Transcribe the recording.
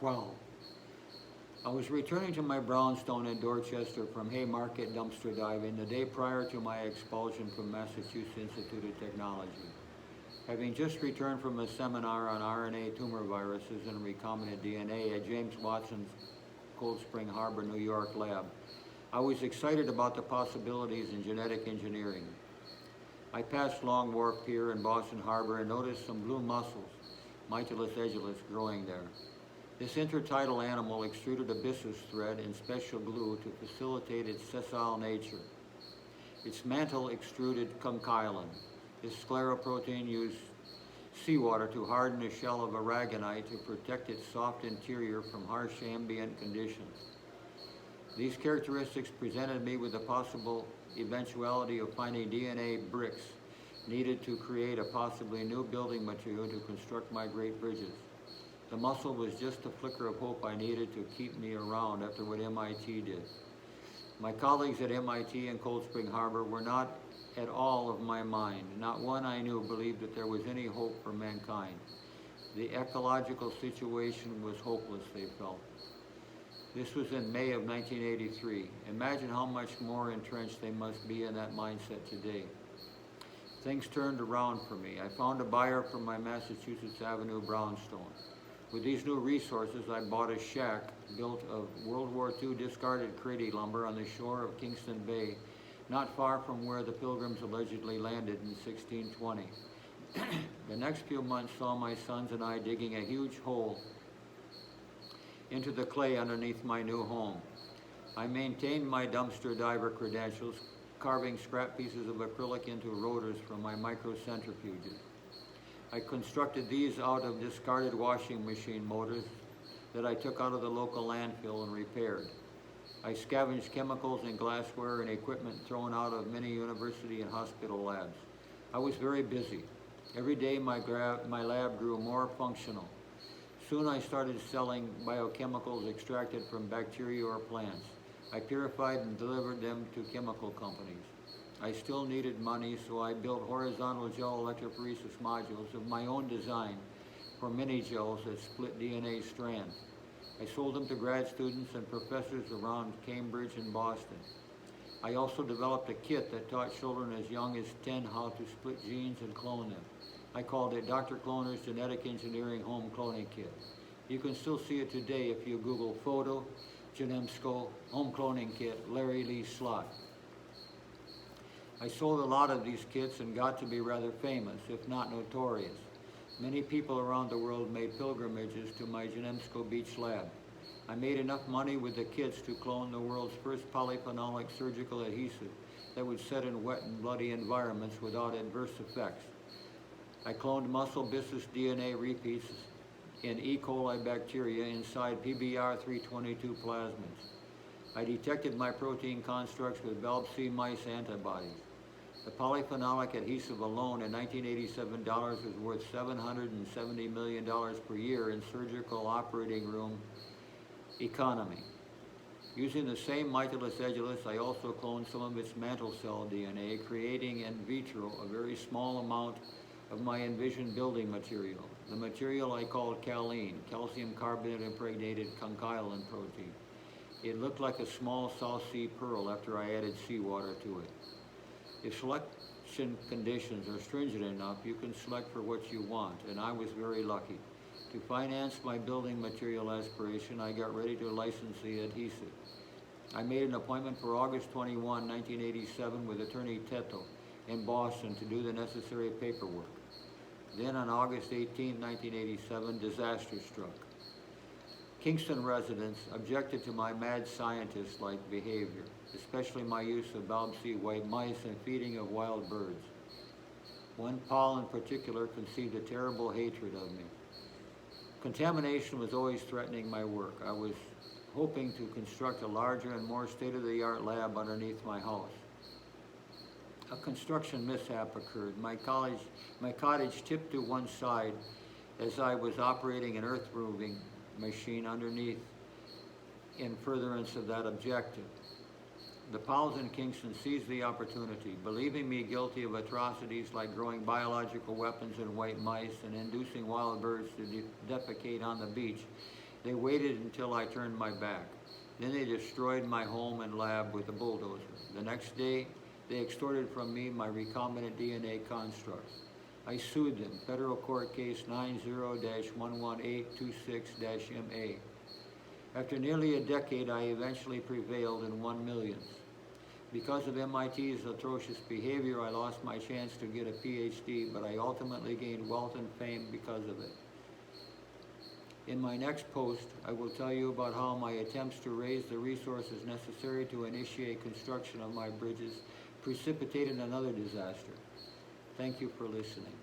12. I was returning to my brownstone in Dorchester from Haymarket dumpster diving the day prior to my expulsion from Massachusetts Institute of Technology. Having just returned from a seminar on RNA tumor viruses and recombinant DNA at James Watson's Cold Spring Harbor, New York lab, I was excited about the possibilities in genetic engineering. I passed Long Wharf Pier in Boston Harbor and noticed some blue mussels, Mytilus edulis, growing there. This intertidal animal extruded a byssus thread in special glue to facilitate its sessile nature. Its mantle extruded conchylin. This scleroprotein used seawater to harden the shell of aragonite to protect its soft interior from harsh ambient conditions. These characteristics presented me with the possible eventuality of finding DNA bricks needed to create a possibly new building material to construct my great bridges. The mussel was just the flicker of hope I needed to keep me around after what MIT did. My colleagues at MIT and Cold Spring Harbor were not at all of my mind. Not one I knew believed that there was any hope for mankind. The ecological situation was hopeless, they felt. This was in May of 1983. Imagine how much more entrenched they must be in that mindset today. Things turned around for me. I found a buyer for my Massachusetts Avenue brownstone. With these new resources, I bought a shack built of World War II discarded Crady lumber on the shore of Kingston Bay, not far from where the Pilgrims allegedly landed in 1620. The next few months saw my sons and I digging a huge hole into the clay underneath my new home. I maintained my dumpster diver credentials, carving scrap pieces of acrylic into rotors from my microcentrifuges. I constructed these out of discarded washing machine motors that I took out of the local landfill and repaired. I scavenged chemicals and glassware and equipment thrown out of many university and hospital labs. I was very busy. Every day my lab grew more functional. Soon I started selling biochemicals extracted from bacteria or plants. I purified and delivered them to chemical companies. I still needed money, so I built horizontal gel electrophoresis modules of my own design for mini gels that split DNA strands. I sold them to grad students and professors around Cambridge and Boston. I also developed a kit that taught children as young as 10 how to split genes and clone them. I called it Dr. Cloner's Genetic Engineering Home Cloning Kit. You can still see it today if you Google photo, Genemsco, home cloning kit, Larry Lee Slot. I sold a lot of these kits and got to be rather famous, if not notorious. Many people around the world made pilgrimages to my Genemsco Beach lab. I made enough money with the kits to clone the world's first polyphenolic surgical adhesive that would set in wet and bloody environments without adverse effects. I cloned muscle byssus DNA repeats in E. coli bacteria inside PBR322 plasmids. I detected my protein constructs with Valb-C mice antibodies. The polyphenolic adhesive alone in 1987 was worth $770 million per year in surgical operating room economy. Using the same Mytilus edulis, I also cloned some of its mantle cell DNA, creating in vitro a very small amount of my envisioned building material. The material I called Caline, calcium carbonate impregnated conchylin protein. It looked like a small South Sea pearl after I added seawater to it. If selection conditions are stringent enough, you can select for what you want, and I was very lucky. To finance my building material aspiration, I got ready to license the adhesive. I made an appointment for August 21, 1987 with attorney Tetto in Boston to do the necessary paperwork. Then on August 18, 1987, disaster struck. Kingston residents objected to my mad scientist-like behavior, especially my use of Valb-C white mice and feeding of wild birds. One Paul in particular conceived a terrible hatred of me. Contamination was always threatening my work. I was hoping to construct a larger and more state-of-the-art lab underneath my house. A construction mishap occurred. My cottage tipped to one side as I was operating an earth-moving machine underneath in furtherance of that objective. The Powells in Kingston seized the opportunity, believing me guilty of atrocities like growing biological weapons in white mice and inducing wild birds to defecate on the beach. They waited until I turned my back. Then they destroyed my home and lab with a bulldozer. The next day, they extorted from me my recombinant DNA construct. I sued them, Federal Court Case 90-11826-MA. After nearly a decade, I eventually prevailed and won millions. Because of MIT's atrocious behavior, I lost my chance to get a PhD, but I ultimately gained wealth and fame because of it. In my next post, I will tell you about how my attempts to raise the resources necessary to initiate construction of my bridges precipitated another disaster. Thank you for listening.